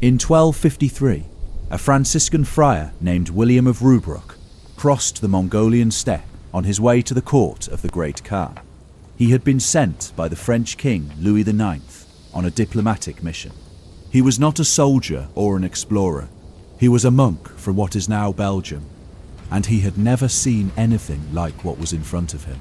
In 1253, a Franciscan friar named William of Rubruck crossed the Mongolian steppe on his way to the court of the Great Khan. He had been sent by the French king Louis IX on a diplomatic mission. He was not a soldier or an explorer. He was a monk from what is now Belgium, and he had never seen anything like what was in front of him.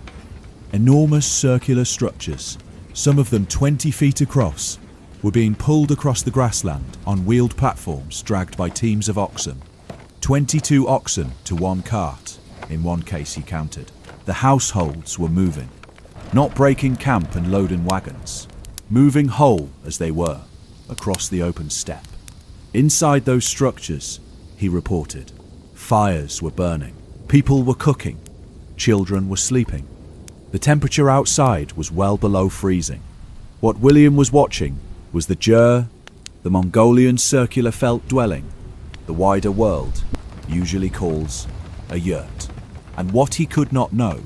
Enormous circular structures, some of them 20 feet across, were being pulled across the grassland on wheeled platforms dragged by teams of oxen. 22 oxen to one cart, in one case he counted. The households were moving, not breaking camp and loading wagons, moving whole as they were, across the open steppe. Inside those structures, he reported, fires were burning, people were cooking, children were sleeping. The temperature outside was well below freezing. What William was watching was the Ger, the Mongolian circular felt dwelling the wider world usually calls a yurt. And what he could not know,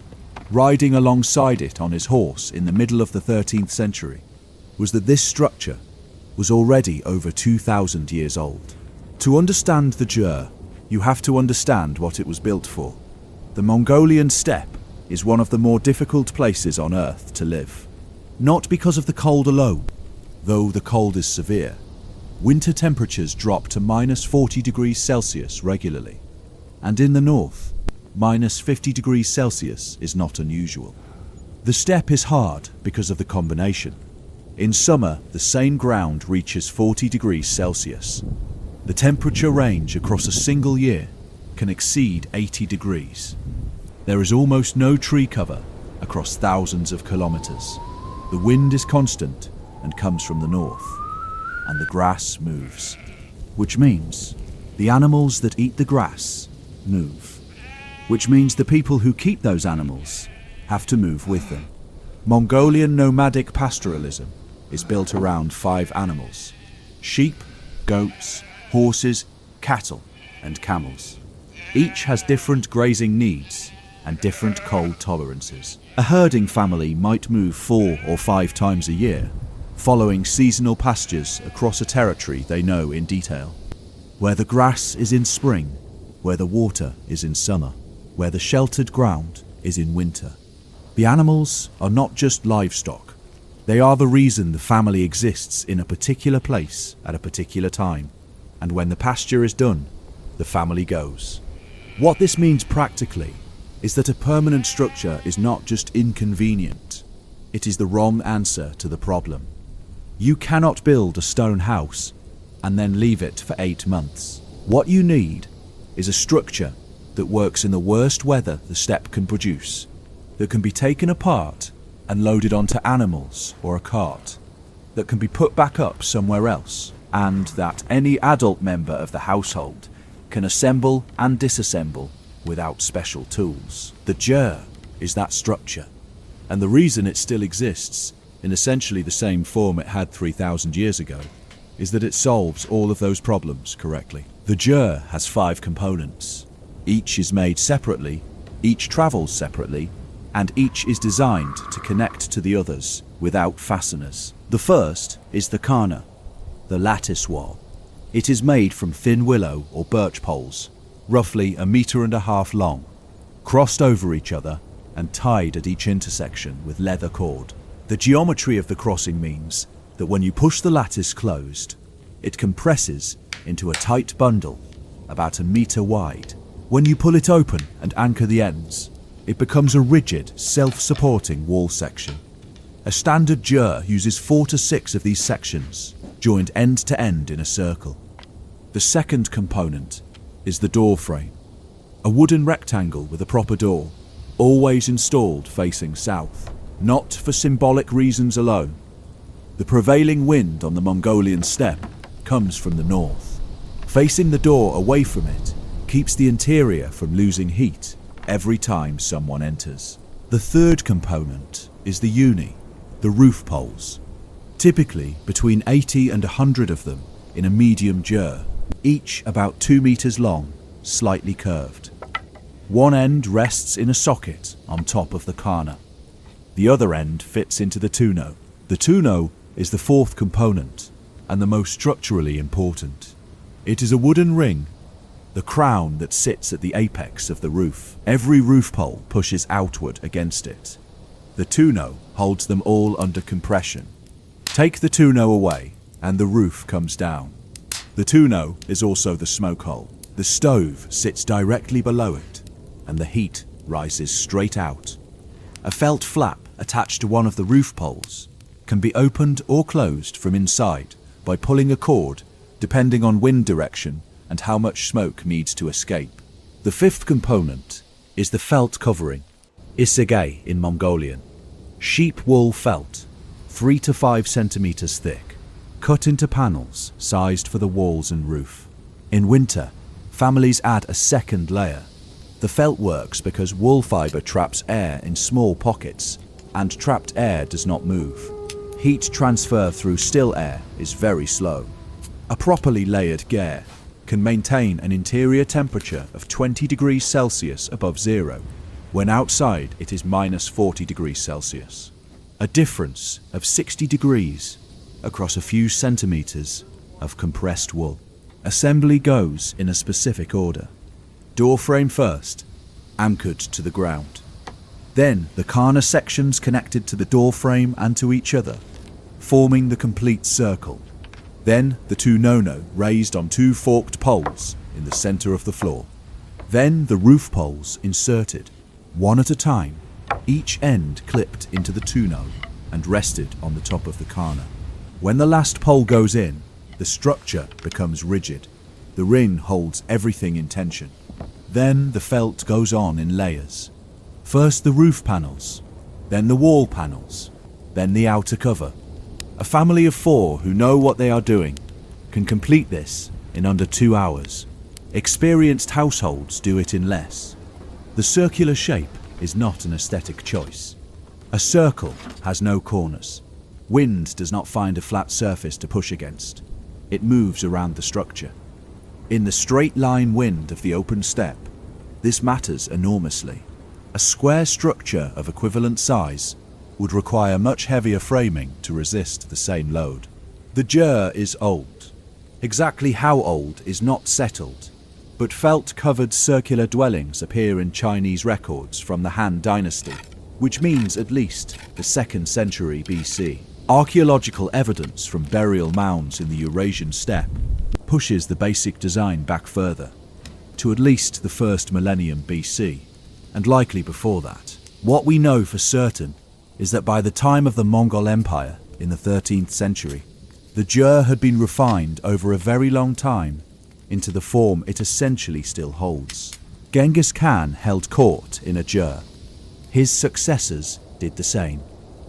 riding alongside it on his horse in the middle of the 13th century, was that this structure was already over 2,000 years old. To understand the Ger, you have to understand what it was built for. The Mongolian steppe is one of the more difficult places on Earth to live. Not because of the cold alone, though the cold is severe. Winter temperatures drop to -40°C regularly, and in the north, -50°C is not unusual. The steppe is hard because of the combination. In summer, the same ground reaches 40°C. The temperature range across a single year can exceed 80 degrees. There is almost no tree cover across thousands of kilometers. The wind is constant and comes from the north, and the grass moves, which means the animals that eat the grass move, which means the people who keep those animals have to move with them. Mongolian nomadic pastoralism is built around 5 animals: sheep, goats, horses, cattle, and camels. Each has different grazing needs and different cold tolerances. A herding family might move 4 or 5 times a year, following seasonal pastures across a territory they know in detail, where the grass is in spring, where the water is in summer, where the sheltered ground is in winter. The animals are not just livestock. They are the reason the family exists in a particular place at a particular time, and when the pasture is done, the family goes. What this means practically is that a permanent structure is not just inconvenient, it is the wrong answer to the problem. You cannot build a stone house and then leave it for 8 months. What you need is a structure that works in the worst weather the steppe can produce, that can be taken apart and loaded onto animals or a cart, that can be put back up somewhere else, and that any adult member of the household can assemble and disassemble without special tools. The Ger is that structure, and the reason it still exists in essentially the same form it had 3,000 years ago is that it solves all of those problems correctly. The Ger has 5 components. Each is made separately, each travels separately, and each is designed to connect to the others without fasteners. The first is the khana, the lattice wall. It is made from thin willow or birch poles, roughly 1.5 meters long, crossed over each other and tied at each intersection with leather cord. The geometry of the crossing means that when you push the lattice closed, it compresses into a tight bundle about 1 meter wide. When you pull it open and anchor the ends, it becomes a rigid, self-supporting wall section. A standard Ger uses 4 to 6 of these sections, joined end to end in a circle. The second component is the door frame, a wooden rectangle with a proper door, always installed facing south, not for symbolic reasons alone. The prevailing wind on the Mongolian steppe comes from the north. Facing the door away from it keeps the interior from losing heat every time someone enters. The third component is the uni, the roof poles, typically between 80 and 100 of them in a medium Ger, each about 2 meters long, slightly curved. One end rests in a socket on top of the khana. The other end fits into the tuno. The tuno is the fourth component, and the most structurally important. It is a wooden ring, the crown that sits at the apex of the roof. Every roof pole pushes outward against it. The tonneau holds them all under compression. Take the tonneau away, and the roof comes down. The tonneau is also the smoke hole. The stove sits directly below it, and the heat rises straight out. A felt flap attached to one of the roof poles can be opened or closed from inside by pulling a cord, depending on wind direction and how much smoke needs to escape. The fifth component is the felt covering, Is the Ger in Mongolian. Sheep wool felt, 3 to 5 centimeters thick, cut into panels sized for the walls and roof. In winter, families add a second layer. The felt works because wool fiber traps air in small pockets, and trapped air does not move. Heat transfer through still air is very slow. A properly layered ger can maintain an interior temperature of 20 degrees Celsius above zero, when outside it is minus 40 degrees Celsius. A difference of 60 degrees across a few centimeters of compressed wool. Assembly goes in a specific order. Door frame first, anchored to the ground. Then the corner sections connected to the door frame and to each other, forming the complete circle. Then the tonneau raised on 2 forked poles in the center of the floor. Then the roof poles inserted, one at a time, each end clipped into the tonneau and rested on the top of the corner. When the last pole goes in, the structure becomes rigid. The ring holds everything in tension. Then the felt goes on in layers. First the roof panels, then the wall panels, then the outer cover. A family of 4 who know what they are doing can complete this in under 2 hours. Experienced households do it in less. The circular shape is not an aesthetic choice. A circle has no corners. Wind does not find a flat surface to push against. It moves around the structure. In the straight line wind of the open steppe, this matters enormously. A square structure of equivalent size would require much heavier framing to resist the same load. The ger is old. Exactly how old is not settled, but felt-covered circular dwellings appear in Chinese records from the Han Dynasty, which means at least the 2nd century BC. Archaeological evidence from burial mounds in the Eurasian steppe pushes the basic design back further, to at least the 1st millennium BC, and likely before that. What we know for certain is that by the time of the Mongol Empire in the 13th century, the ger had been refined over a very long time into the form it essentially still holds. Genghis Khan held court in a ger. His successors did the same.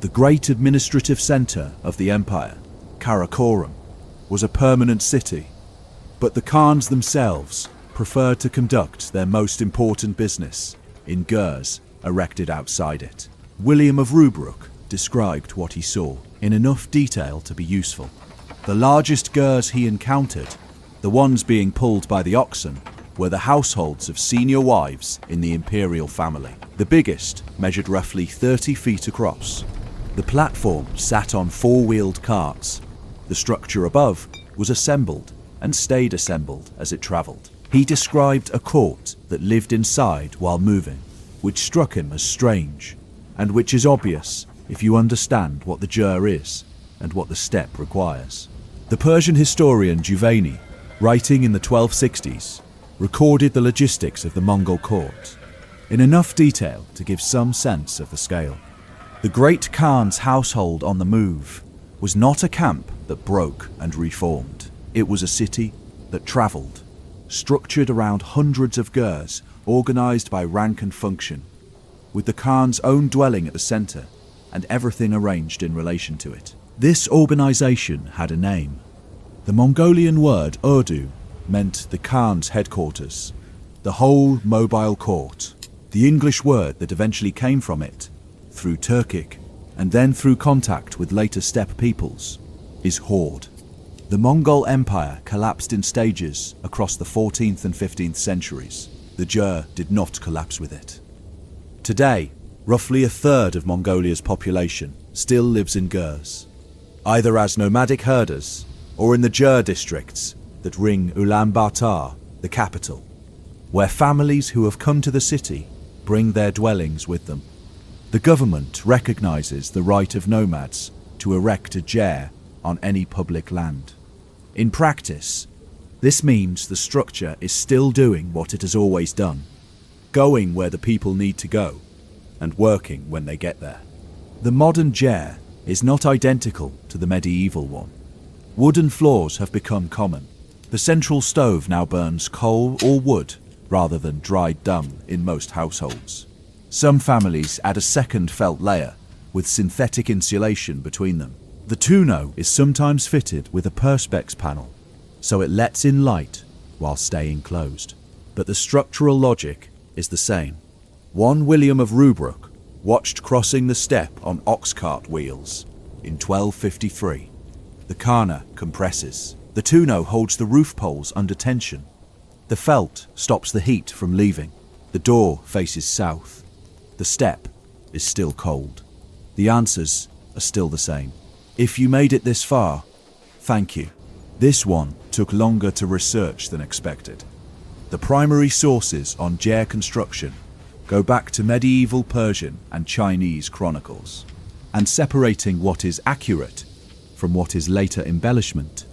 The great administrative centre of the empire, Karakorum, was a permanent city, but the Khans themselves preferred to conduct their most important business in gers erected outside it. William of Rubruck described what he saw in enough detail to be useful. The largest gers he encountered, the ones being pulled by the oxen, were the households of senior wives in the imperial family. The biggest measured roughly 30 feet across. The platform sat on 4-wheeled carts. The structure above was assembled and stayed assembled as it travelled. He described a court that lived inside while moving, which struck him as strange, and which is obvious if you understand what the ger is and what the steppe requires. The Persian historian Juvayni, writing in the 1260s, recorded the logistics of the Mongol court in enough detail to give some sense of the scale. The great Khan's household on the move was not a camp that broke and reformed. It was a city that travelled, structured around hundreds of gers organised by rank and function, with the Khan's own dwelling at the centre and everything arranged in relation to it. This organisation had a name. The Mongolian word Urdu meant the Khan's headquarters, the whole mobile court. The English word that eventually came from it, through Turkic and then through contact with later steppe peoples, is horde. The Mongol Empire collapsed in stages across the 14th and 15th centuries. The ger did not collapse with it. Today, roughly a third of Mongolia's population still lives in gers, either as nomadic herders or in the Ger districts that ring Ulaanbaatar, the capital, where families who have come to the city bring their dwellings with them. The government recognizes the right of nomads to erect a ger on any public land. In practice, this means the structure is still doing what it has always done, going where the people need to go and working when they get there. The modern ger is not identical to the medieval one. Wooden floors have become common. The central stove now burns coal or wood rather than dried dung in most households. Some families add a second felt layer with synthetic insulation between them. The tonneau is sometimes fitted with a perspex panel, so it lets in light while staying closed. But the structural logic is the same. One William of Rubruck watched crossing the steppe on ox cart wheels in 1253. The carna compresses. The tonneau holds the roof poles under tension. The felt stops the heat from leaving. The door faces south. The steppe is still cold. The answers are still the same. If you made it this far, thank you. This one took longer to research than expected. The primary sources on ger construction go back to medieval Persian and Chinese chronicles, and separating what is accurate from what is later embellishment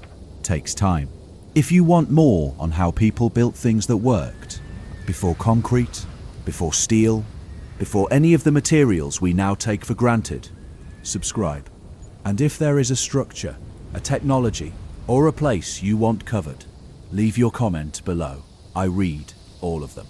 takes time. If you want more on how people built things that worked, before concrete, before steel, before any of the materials we now take for granted, subscribe. And if there is a structure, a technology, or a place you want covered, leave your comment below. I read all of them.